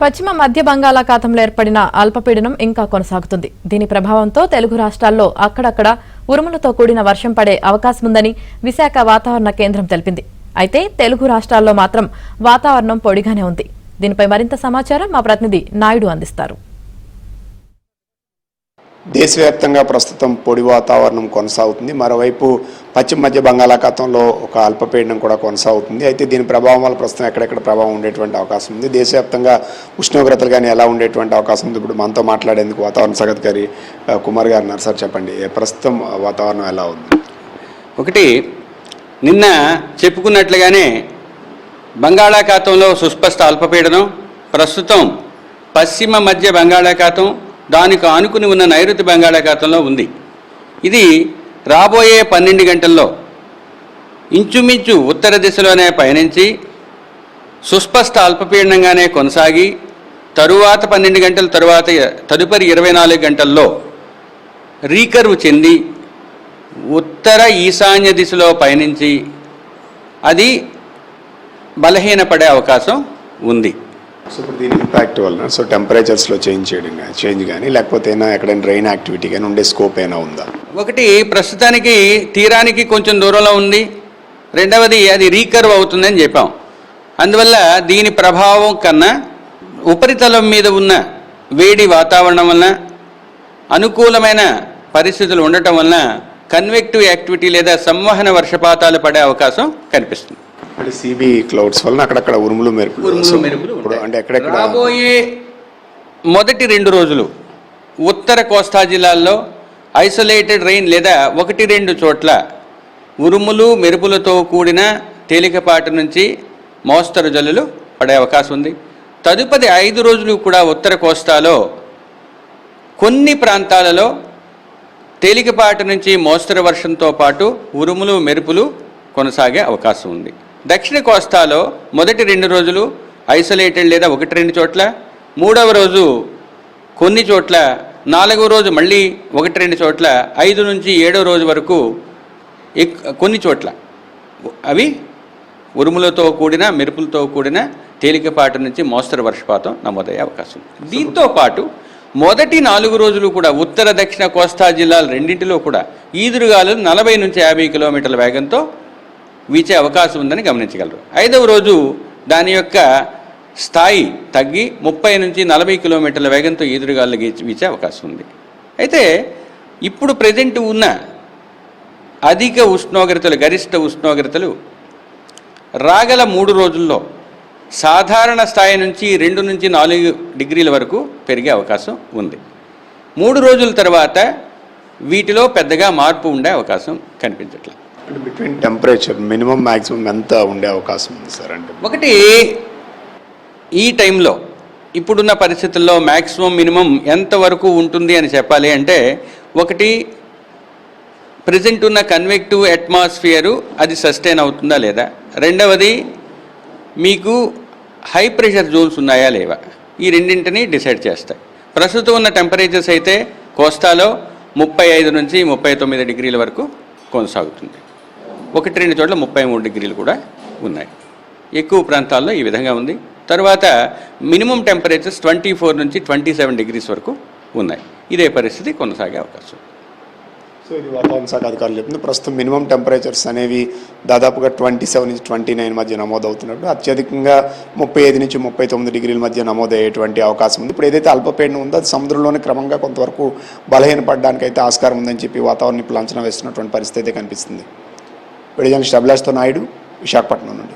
పశ్చిమ మధ్య బంగాళాఖాతంలో ఏర్పడిన అల్పపీడనం ఇంకా కొనసాగుతుంది. దీని ప్రభావంతో తెలుగు రాష్ట్రాల్లో అక్కడక్కడ ఉరుములతో కూడిన వర్షం పడే అవకాశముందని విశాఖ వాతావరణ కేంద్రం తెలిపింది. అయితే తెలుగు రాష్ట్రాల్లో మాత్రం వాతావరణం పొడిగానే ఉంది. దీనిపై మరింత సమాచారం మా ప్రతినిధి నాయుడు అందిస్తారు. దేశవ్యాప్తంగా ప్రస్తుతం పొడి వాతావరణం కొనసాగుతుంది. మరోవైపు పశ్చిమ మధ్య బంగాళాఖాతంలో ఒక అల్పపీడనం కూడా కొనసాగుతుంది. అయితే దీని ప్రభావం వల్ల ప్రస్తుతం ఎక్కడెక్కడ ప్రభావం ఉండేటువంటి అవకాశం ఉంది, దేశవ్యాప్తంగా ఉష్ణోగ్రతలు కానీ ఎలా ఉండేటువంటి అవకాశం ఉంది. ఇప్పుడు మనతో మాట్లాడేందుకు వాతావరణ శాఖ అధికారి కుమార్ గారు ఉన్నారు. సార్ చెప్పండి, ప్రస్తుతం వాతావరణం ఎలా ఉంది? ఒకటి, నిన్న చెప్పుకున్నట్లుగానే బంగాళాఖాతంలో సుస్పష్ట అల్పపీడనం, ప్రస్తుతం పశ్చిమ మధ్య బంగాళాఖాతం, దానికి ఆనుకుని ఉన్న నైరుతి బంగాళాఖాతంలో ఉంది. ఇది రాబోయే 12 గంటల్లో ఇంచుమించు ఉత్తర దిశలోనే పయనించి సుస్పష్ట అల్పపీడనంగానే కొనసాగి తరువాత 12 గంటల తరువాత తదుపరి 24 గంటల్లో రీకర్వ్ చెంది ఉత్తర ఈశాన్య దిశలో పయనించి అది బలహీనపడే అవకాశం ఉంది. సో ఇప్పుడు దీని ఇంపాక్ట్ వలన టెంపరేచర్స్లో చేంజ్ కానీ లేకపోతే ఎక్కడైనా రైన్ యాక్టివిటీ కానీ ఉండే స్కోప్ అయినా ఉందా? ఒకటి, ప్రస్తుతానికి తీరానికి కొంచెం దూరంలో ఉంది. రెండవది, అది రీకర్వ్ అవుతుందని చెప్పాం. అందువల్ల దీని ప్రభావం కన్నా ఉపరితలం మీద ఉన్న వేడి వాతావరణం వలన, అనుకూలమైన పరిస్థితులు ఉండటం వలన కన్వెక్టివ్ యాక్టివిటీ లేదా సంవహన వర్షపాతాలు పడే అవకాశం కనిపిస్తుంది. అంటే సిబి క్లౌడ్స్ వలన అక్కడక్కడ ఉరుములు మెరుపులు అంటే ఎక్కడెక్కడ రాబోయే మొదటి 2 రోజులు ఉత్తర కోస్తా జిల్లాల్లో ఐసోలేటెడ్ రెయిన్ లేదా 1-2 చోట్ల ఉరుములు మెరుపులతో కూడిన తేలికపాటి నుంచి మోస్తరు జల్లులు పడే అవకాశం ఉంది. తదుపరి 5 రోజులు కూడా ఉత్తర కోస్తాలో కొన్ని ప్రాంతాలలో తేలికపాటి నుంచి మోస్తరు వర్షంతో పాటు ఉరుములు మెరుపులు కొనసాగే అవకాశం ఉంది. దక్షిణ కోస్తాలో మొదటి 2 రోజులు ఐసోలేటెడ్ లేదా 1-2 చోట్ల, 3వ రోజు కొన్ని చోట్ల, 4వ రోజు మళ్ళీ 1-2 చోట్ల, 5 నుంచి 7వ రోజు వరకు కొన్ని చోట్ల అవి ఉరుములతో కూడిన మెరుపులతో కూడిన తేలికపాటి నుంచి మోస్తరు వర్షపాతం నమోదయ్యే అవకాశం. దీంతో పాటు మొదటి 4 రోజులు కూడా ఉత్తర దక్షిణ కోస్తా జిల్లాలు రెండింటిలో కూడా ఈదురుగాలు 40 నుంచి 50 కిలోమీటర్ల వేగంతో వీచే అవకాశం ఉందని గమనించగలరు. 5వ రోజు దాని యొక్క స్థాయి తగ్గి 30 నుంచి 40 కిలోమీటర్ల వేగంతో ఈదురుగాలు వీచే అవకాశం ఉంది. అయితే ఇప్పుడు ప్రజెంట్ ఉన్న అధిక ఉష్ణోగ్రతలు, గరిష్ట ఉష్ణోగ్రతలు రాగల 3 రోజుల్లో సాధారణ స్థాయి నుంచి 2 నుంచి 4 డిగ్రీల వరకు పెరిగే అవకాశం ఉంది. 3 రోజుల తర్వాత వీటిలో పెద్దగా మార్పు ఉండే అవకాశం కనిపించట్లేదు. బిట్వీన్ టెంపరేచర్ మినిమం మ్యాక్సిమం ఎంత ఉండే అవకాశం ఉంది సార్? అంటే ఒకటి, ఈ టైంలో ఇప్పుడున్న పరిస్థితుల్లో మ్యాక్సిమం మినిమం ఎంతవరకు ఉంటుంది అని చెప్పాలి అంటే, ఒకటి, ప్రజెంట్ ఉన్న కన్వెక్టివ్ అట్మాస్ఫియరు అది సస్టైన్ అవుతుందా లేదా, రెండవది మీకు హై ప్రెషర్ జోన్స్ ఉన్నాయా లేవా, ఈ రెండింటిని డిసైడ్ చేస్తాయి. ప్రస్తుతం ఉన్న టెంపరేచర్స్ అయితే కోస్తాలో 35 నుంచి 39 డిగ్రీల వరకు కొనసాగుతుంది. 1-2 చోట్ల 33 డిగ్రీలు కూడా ఉన్నాయి. ఎక్కువ ప్రాంతాల్లో ఈ విధంగా ఉంది. తర్వాత మినిమం టెంపరేచర్స్ 24 నుంచి 27 డిగ్రీస్ వరకు ఉన్నాయి. ఇదే పరిస్థితి కొనసాగే అవకాశం. సో ఇది వాతావరణ శాఖ అధికారులు చెప్తుంది. ప్రస్తుతం మినిమం టెంపరేచర్స్ అనేవి దాదాపుగా 27 నుంచి 29 మధ్య నమోదవుతున్నట్టు, అత్యధికంగా 35 నుంచి 39 డిగ్రీల మధ్య నమోదయ్యేటువంటి అవకాశం ఉంది. ఇప్పుడు ఏదైతే అల్పపీడనం ఉందో అది సముద్రంలోనే క్రమంగా కొంతవరకు బలహీనపడడానికి అయితే ఆస్కారం ఉందని చెప్పి వాతావరణ నిపుణులు అంచనా వేస్తున్నటువంటి పరిస్థితి అయితే కనిపిస్తుంది. విడిజన్ స్టెబ్లాస్తో నాయుడు, విశాఖపట్నం నుండి.